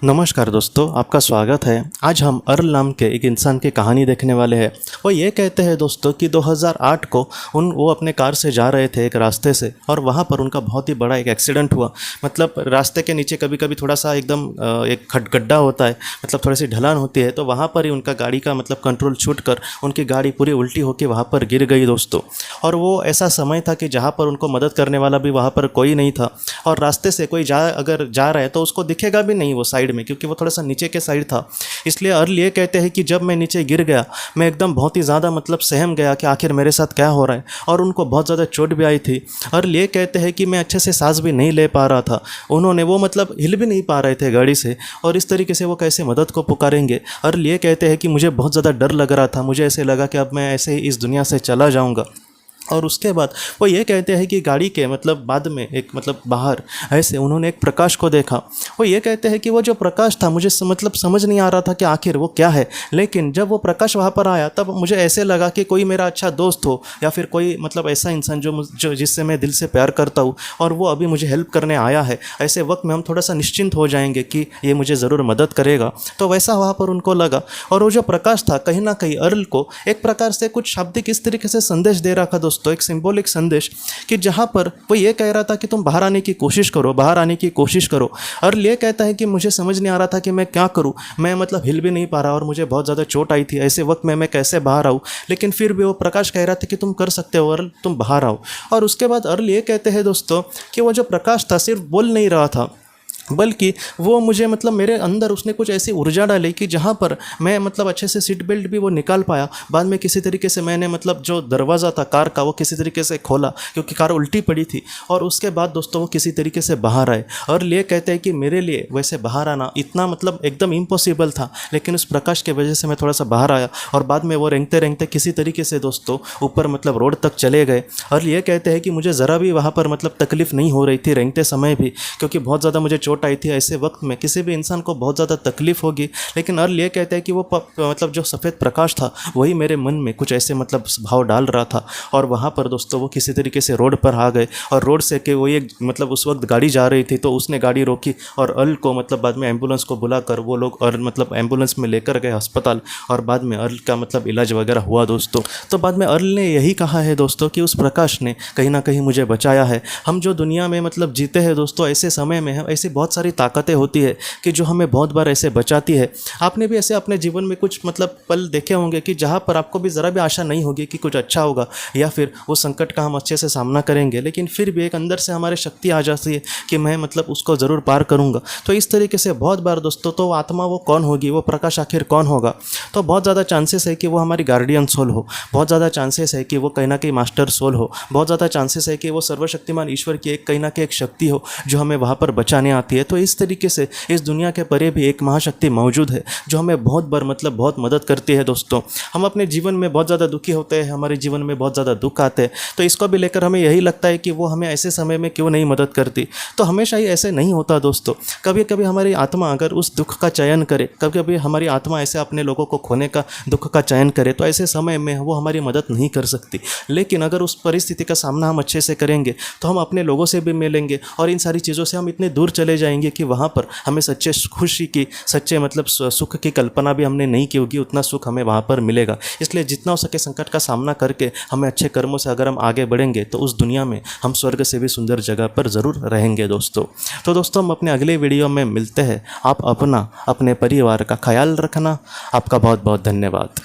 नमस्कार दोस्तों, आपका स्वागत है। आज हम अर्ल नाम के एक इंसान की कहानी देखने वाले हैं। वो ये कहते हैं दोस्तों कि 2008 को वो अपने कार से जा रहे थे एक रास्ते से, और वहाँ पर उनका बहुत ही बड़ा एक एक्सीडेंट हुआ। मतलब रास्ते के नीचे कभी कभी थोड़ा सा एकदम एक गड्ढा होता है, मतलब थोड़ी सी ढलान होती है, तो वहाँ पर ही उनका गाड़ी का मतलब कंट्रोल छूट कर उनकी गाड़ी पूरी उल्टी होकर वहाँ पर गिर गई दोस्तों। और वो ऐसा समय था कि जहाँ पर उनको मदद करने वाला भी वहाँ पर कोई नहीं था, और रास्ते से कोई अगर जा रहा है तो उसको दिखेगा भी नहीं वो साइड में, क्योंकि वो थोड़ा सा नीचे के साइड था। इसलिए अर्ल ये कहते हैं कि जब मैं नीचे गिर गया, मैं एकदम बहुत ही ज़्यादा मतलब सहम गया कि आखिर मेरे साथ क्या हो रहा है, और उनको बहुत ज़्यादा चोट भी आई थी। अर्ल ये कहते हैं कि मैं अच्छे से सांस भी नहीं ले पा रहा था। वो मतलब हिल भी नहीं पा रहे थे गाड़ी से, और इस तरीके से वो कैसे मदद को पुकारेंगे। अर्ल ये कहते हैं कि मुझे बहुत ज़्यादा डर लग रहा था, मुझे ऐसे लगा कि अब मैं ऐसे ही इस दुनिया से चला जाऊँगा। और उसके बाद वो ये कहते हैं कि गाड़ी के मतलब बाद में एक मतलब बाहर ऐसे उन्होंने एक प्रकाश को देखा। वो ये कहते हैं कि वो जो प्रकाश था मुझे मतलब समझ नहीं आ रहा था कि आखिर वो क्या है, लेकिन जब वो प्रकाश वहाँ पर आया तब मुझे ऐसे लगा कि कोई मेरा अच्छा दोस्त हो, या फिर कोई मतलब ऐसा इंसान जो जिससे मैं दिल से प्यार करता हूँ और वो अभी मुझे हेल्प करने आया है। ऐसे वक्त में हम थोड़ा सा निश्चिंत हो जाएंगे कि ये मुझे ज़रूर मदद करेगा। तो वैसा वहाँ पर उनको लगा, और वो जो प्रकाश था कहीं ना कहीं अर्ल को एक प्रकार से कुछ शाब्दिक इस तरीके से संदेश दे रहा था दोस्तों, एक सिंबॉलिक संदेश, कि जहां पर वो ये कह रहा था कि तुम बाहर आने की कोशिश करो, बाहर आने की कोशिश करो। और ये कहता है कि मुझे समझ नहीं आ रहा था कि मैं क्या करूं, मैं मतलब हिल भी नहीं पा रहा और मुझे बहुत ज़्यादा चोट आई थी। ऐसे वक्त में मैं कैसे बाहर आऊँ, लेकिन फिर भी वो प्रकाश कह रहा था कि तुम कर सकते हो अर्ल, तुम बाहर आओ। और उसके बाद अर्ल ये कहते हैं दोस्तों कि वो जो प्रकाश था सिर्फ बोल नहीं रहा था, बल्कि वो मुझे मतलब मेरे अंदर उसने कुछ ऐसी ऊर्जा डाली कि जहाँ पर मैं मतलब अच्छे से सीट बेल्ट भी वो निकाल पाया। बाद में किसी तरीके से मैंने मतलब जो दरवाज़ा था कार का वो किसी तरीके से खोला, क्योंकि कार उल्टी पड़ी थी। और उसके बाद दोस्तों वो किसी तरीके से बाहर आए। और ये कहते हैं कि मेरे लिए वैसे बाहर आना इतना मतलब एकदम इम्पॉसिबल था, लेकिन उस प्रकाश की वजह से मैं थोड़ा सा बाहर आया। और बाद में वो रेंगते रेंगते किसी तरीके से दोस्तों ऊपर मतलब रोड तक चले गए। और ये कहते हैं कि मुझे ज़रा भी वहाँ पर मतलब तकलीफ़ नहीं हो रही थी रेंगते समय भी, क्योंकि बहुत ज़्यादा मुझे चोट आई थी। ऐसे वक्त में किसी भी इंसान को बहुत ज़्यादा तकलीफ होगी, लेकिन अर्ल ये कहते हैं कि वो मतलब जो सफ़ेद प्रकाश था वही मेरे मन में कुछ ऐसे मतलब भाव डाल रहा था। और वहाँ पर दोस्तों वो किसी तरीके से रोड पर आ गए, और रोड से कि वो एक मतलब उस वक्त गाड़ी जा रही थी तो उसने गाड़ी रोकी, और अर्ल को मतलब बाद में एम्बुलेंस को बुलाकर वो लोग और मतलब एम्बुलेंस में लेकर गए अस्पताल, और बाद में अर्ल का मतलब इलाज वगैरह हुआ दोस्तों। तो बाद में अर्ल ने यही कहा है दोस्तों कि उस प्रकाश ने कहीं ना कहीं मुझे बचाया है। हम जो दुनिया में मतलब जीते हैं दोस्तों, ऐसे समय में हम ऐसी बहुत सारी ताकतें होती है कि जो हमें बहुत बार ऐसे बचाती है। आपने भी ऐसे अपने जीवन में कुछ मतलब पल देखे होंगे कि जहाँ पर आपको भी ज़रा भी आशा नहीं होगी कि कुछ अच्छा होगा, या फिर वो संकट का हम अच्छे से सामना करेंगे, लेकिन फिर भी एक अंदर से हमारे शक्ति आ जाती है कि मैं मतलब उसको ज़रूर पार करूँगा। तो इस तरीके से बहुत बार दोस्तों तो आत्मा वो कौन होगी, वो प्रकाश आखिर कौन होगा, तो बहुत ज़्यादा चांसेस है कि वो हमारी गार्डियन सोल हो, बहुत ज़्यादा चांसेस है कि वो कहीं ना कहीं मास्टर सोल हो, बहुत ज़्यादा चांसेस है कि वो सर्वशक्तिमान ईश्वर की एक कहीं ना कहीं एक शक्ति हो जो हमें वहाँ पर बचाने आती है। तो इस तरीके से इस दुनिया के परे भी एक महाशक्ति मौजूद है जो हमें बहुत बार मतलब बहुत मदद करती है दोस्तों। हम अपने जीवन में बहुत ज़्यादा दुखी होते हैं, हमारे जीवन में बहुत ज़्यादा दुख आते हैं, तो इसको भी लेकर हमें यही लगता है कि वो हमें ऐसे समय में क्यों नहीं मदद करती। तो हमेशा ही ऐसे नहीं होता दोस्तों। कभी कभी हमारी आत्मा अगर उस दुख का चयन करे, कभी कभी हमारी आत्मा ऐसे अपने लोगों को खोने का दुख का चयन करे, तो ऐसे समय में वो हमारी मदद नहीं कर सकती। लेकिन अगर उस परिस्थिति का सामना हम अच्छे से करेंगे तो हम अपने लोगों से भी मिलेंगे, और इन सारी चीज़ों से हम इतने दूर चले जाएंगे कि वहाँ पर हमें सच्चे खुशी की, सच्चे मतलब सुख की कल्पना भी हमने नहीं की होगी, उतना सुख हमें वहाँ पर मिलेगा। इसलिए जितना हो सके संकट का सामना करके हमें अच्छे कर्मों से अगर हम आगे बढ़ेंगे तो उस दुनिया में हम स्वर्ग से भी सुंदर जगह पर ज़रूर रहेंगे दोस्तों। तो दोस्तों हम अपने अगले वीडियो में मिलते हैं। आप अपने परिवार का ख्याल रखना। आपका बहुत बहुत धन्यवाद।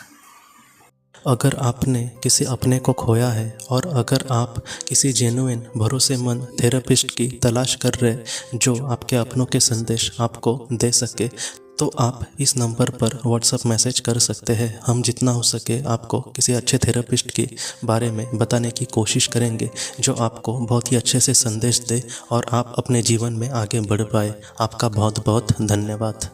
अगर आपने किसी अपने को खोया है, और अगर आप किसी जेन्युइन भरोसेमंद थेरेपिस्ट की तलाश कर रहे जो आपके अपनों के संदेश आपको दे सके, तो आप इस नंबर पर व्हाट्सएप मैसेज कर सकते हैं। हम जितना हो सके आपको किसी अच्छे थेरेपिस्ट के बारे में बताने की कोशिश करेंगे जो आपको बहुत ही अच्छे से संदेश दे और आप अपने जीवन में आगे बढ़ पाए। आपका बहुत बहुत धन्यवाद।